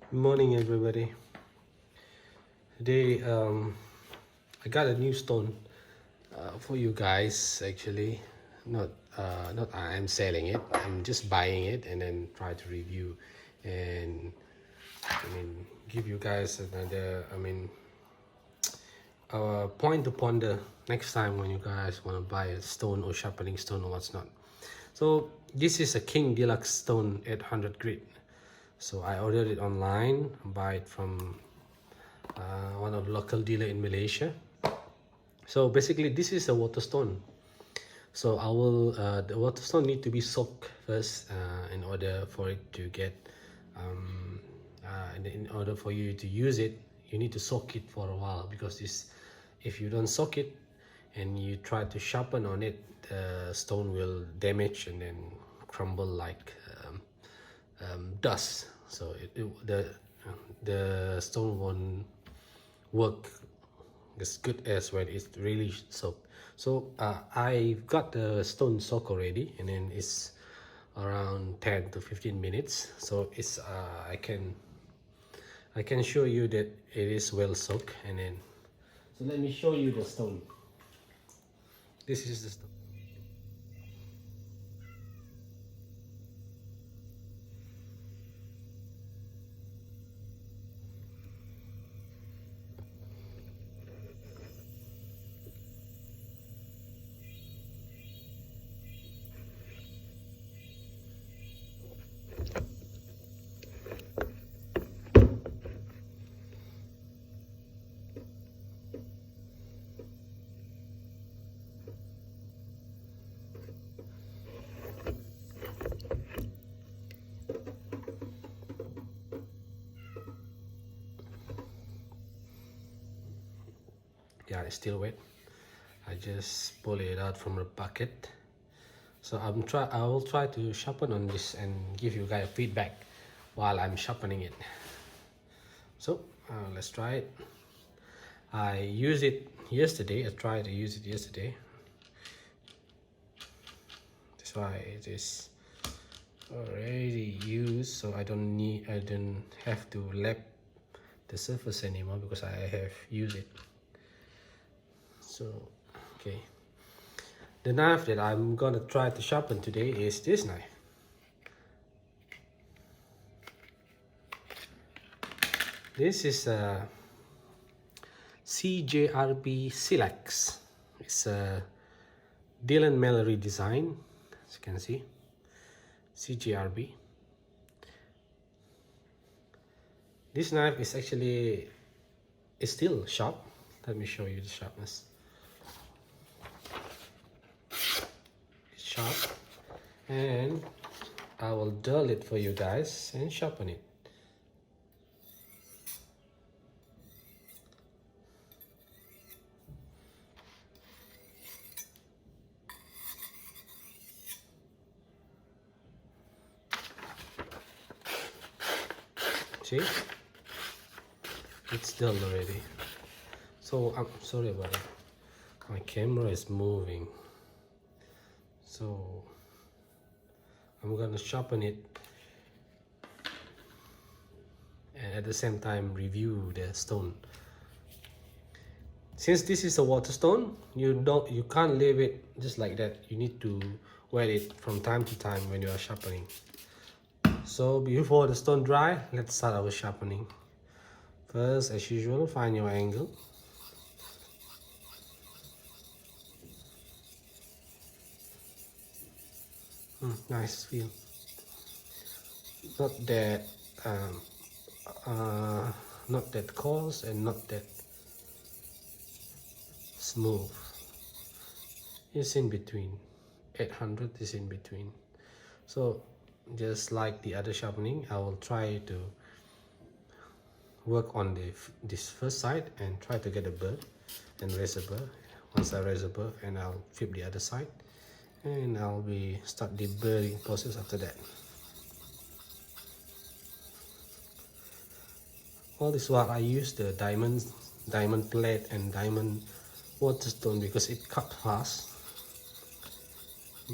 Good morning, everybody. Today, I got a new stone for you guys. Actually, not I'm selling it. I'm just buying it and then try to review, and give you guys another. Point to ponder next time when you guys want to buy a stone or sharpening stone or what's not. So this is a King Deluxe Stone 800 grit. So I ordered it online, buy it from one of the local dealer in Malaysia. So basically this is a waterstone. So I will the waterstone need to be soaked first in order for it to get in order for you to use it, you need to soak it for a while, because this, if you don't soak it and you try to sharpen on it, the stone will damage and then crumble like dust. So the stone won't work as good as when it's really soaked. So I got the stone soaked already, and then it's around 10 to 15 minutes. So it's I can show you that it is well soaked. And then, so let me show you the stone. This is the stone. Yeah, it's still wet. I just pull it out from the bucket. So I will try to sharpen on this and give you guys feedback while I'm sharpening it. So let's try it. I used it yesterday. I tried to use it yesterday. That's why it is already used, so I don't have to lap the surface anymore because I have used it. So okay, the knife that I'm gonna try to sharpen today is this knife. This is a CJRB silax. It's a Dylan Mallory design, as you can see. CJRB. This knife is actually, it's still sharp. Let me show you the sharpness. It's sharp, and I will dull it for you guys and sharpen it. See, it's dull already. So I'm sorry about it. My camera is moving, so I'm gonna sharpen it and at the same time review the stone. Since this is a water stone, you can't leave it just like that. You need to wet it from time to time when you are sharpening. So before the stone dry, let's start our sharpening. First, as usual, find your angle. Nice feel. Not that not that coarse and not that smooth. It's in between. 800 is in between. So just like the other sharpening, I will try to work on this first side and try to get a burr and raise a burr. Once I raise a burr, and I'll flip the other side, and I'll be start the burring process after that. All this while I use the diamond plate and diamond waterstone because it cut fast.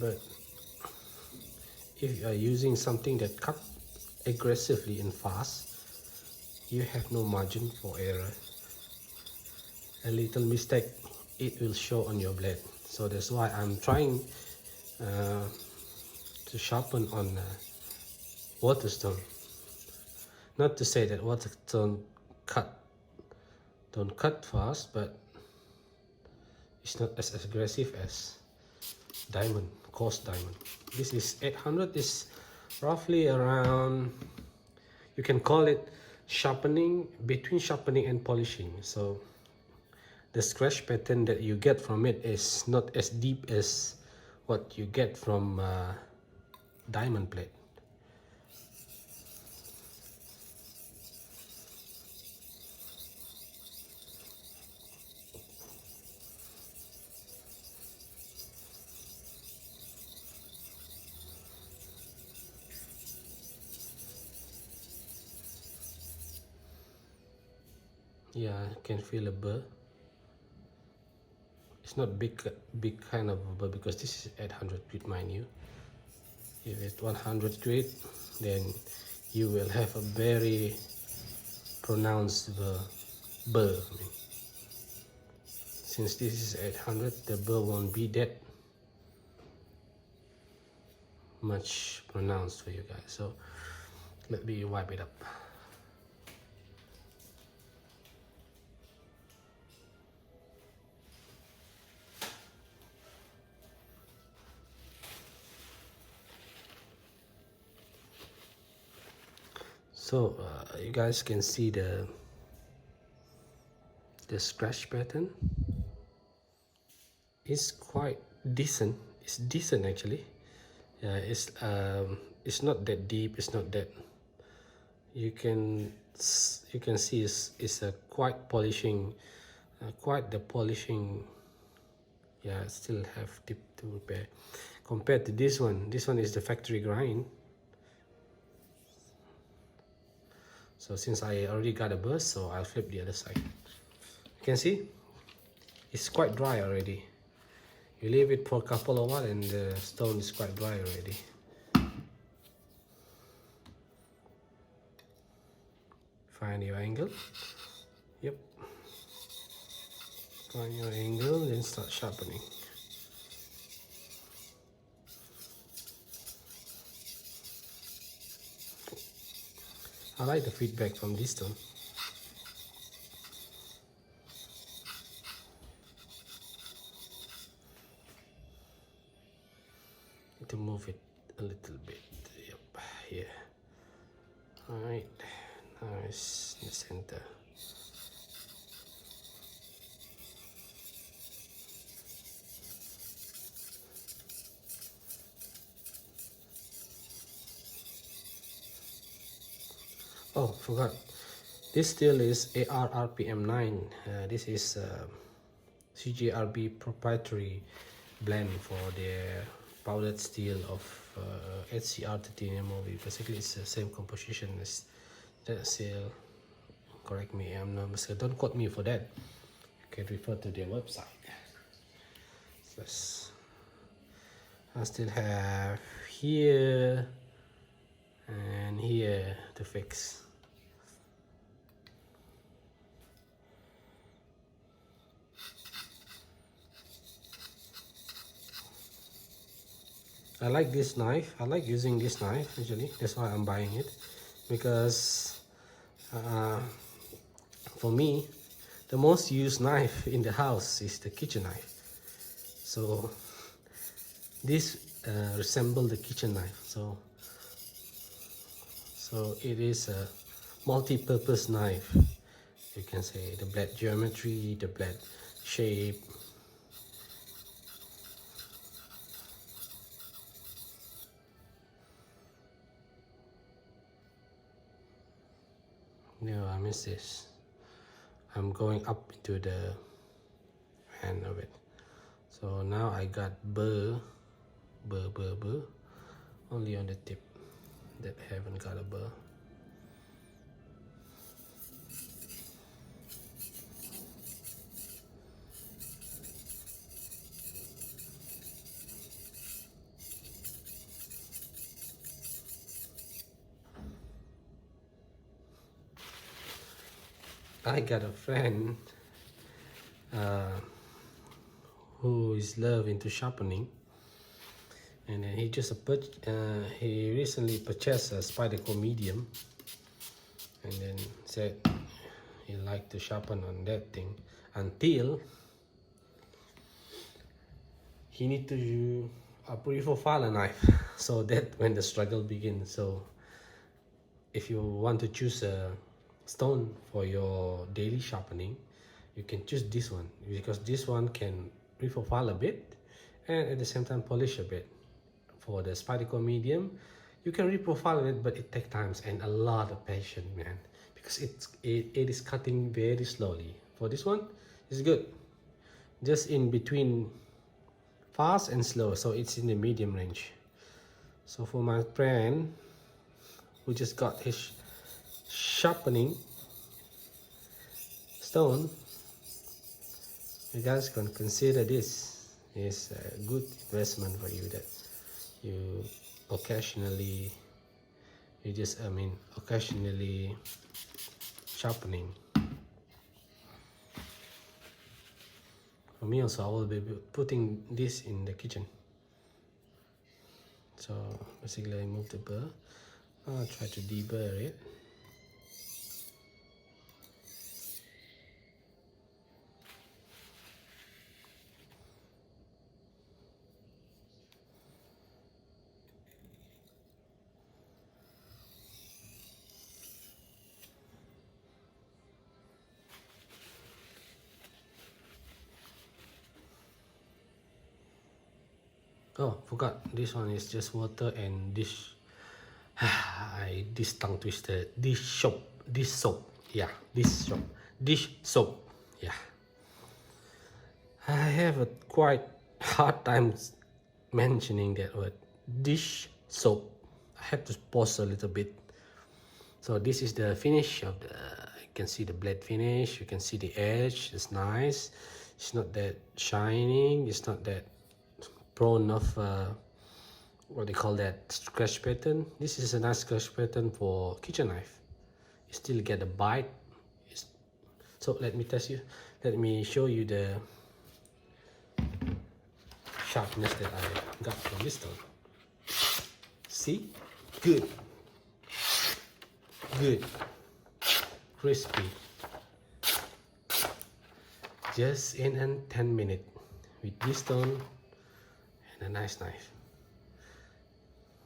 But if you are using something that cut aggressively and fast, you have no margin for error. A little mistake, it will show on your blade. So that's why I'm trying to sharpen on waterstone. Not to say that waterstone don't cut fast, but it's not as aggressive as diamond, coarse diamond. This is 800, is roughly around, you can call it sharpening, between sharpening and polishing. So the scratch pattern that you get from it is not as deep as what you get from diamond plate. Yeah, I can feel a burr. It's not big kind of burr because this is 800 grit, mind you. If it's 100 grit, then you will have a very pronounced burr. I mean, since this is 800, the burr won't be that much pronounced for you guys. So let me wipe it up. So you guys can see the scratch pattern. It's quite decent. It's decent actually. Yeah, it's not that deep. It's not that. You can see it's a quite polishing, quite the polishing. Yeah, still have tip to repair. Compared to this one is the factory grind. So since I already got a burst, so I'll flip the other side. You can see it's quite dry already. You leave it for a couple of hours and the stone is quite dry already. Find your angle. Yep. Find your angle, then start sharpening. I like the feedback from this stone. To move it a little bit. Yep, here. Alright, nice in the center. Oh, forgot. This steel is ARRPM9. This is CJRB proprietary blend for their powdered steel of HCR titanium movie. Basically, it's the same composition as that steel. Correct me, I'm not mistaken. Don't quote me for that. You can refer to their website. Plus, I still have here and here to fix. I like this knife. I like using this knife actually. That's why I'm buying it, because for me, the most used knife in the house is the kitchen knife. So this resembles the kitchen knife. So it is a multi-purpose knife. You can say the blade geometry, the blade shape. No, I miss this. I'm going up into the hand of it. So now I got burr only on the tip that haven't got a burr. I got a friend who is love into sharpening, and then he recently purchased a Spyderco medium, and then said he liked to sharpen on that thing until he need to profile a knife. So that when the struggle begins. So if you want to choose a stone for your daily sharpening, you can choose this one, because this one can profile a bit and at the same time polish a bit. For the Spyderco medium, you can reprofile it, but it takes time and a lot of patience, man, because it is cutting very slowly. For this one, it's good, just in between fast and slow, so it's in the medium range. So for my friend who just got his sharpening stone, you guys can consider this is a good investment for you, that you occasionally sharpening. For me also, I will be putting this in the kitchen. So basically I move the burr, I'll try to deburr it. Oh, forgot, this one is just water and dish. This tongue twister. Dish soap. Yeah, dish soap. Yeah. I have a quite hard time mentioning that word, dish soap. I have to pause a little bit. So this is the finish of the. You can see the blade finish. You can see the edge. It's nice. It's not that shining. It's not that prone of what they call that, scratch pattern. This is a nice scratch pattern for kitchen knife. You still get a bite. So let me show you the sharpness that I got from this stone. See, good, crispy, just in 10 minutes with this stone and a nice knife.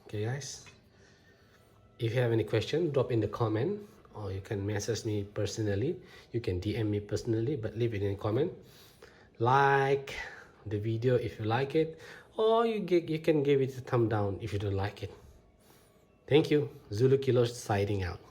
Okay guys, if you have any question, drop in the comment, or you can message me personally. You can DM me personally, but leave it in the comment. Like the video if you like it, or you can give it a thumb down if you don't like it. Thank you. Zulu Kilo signing out.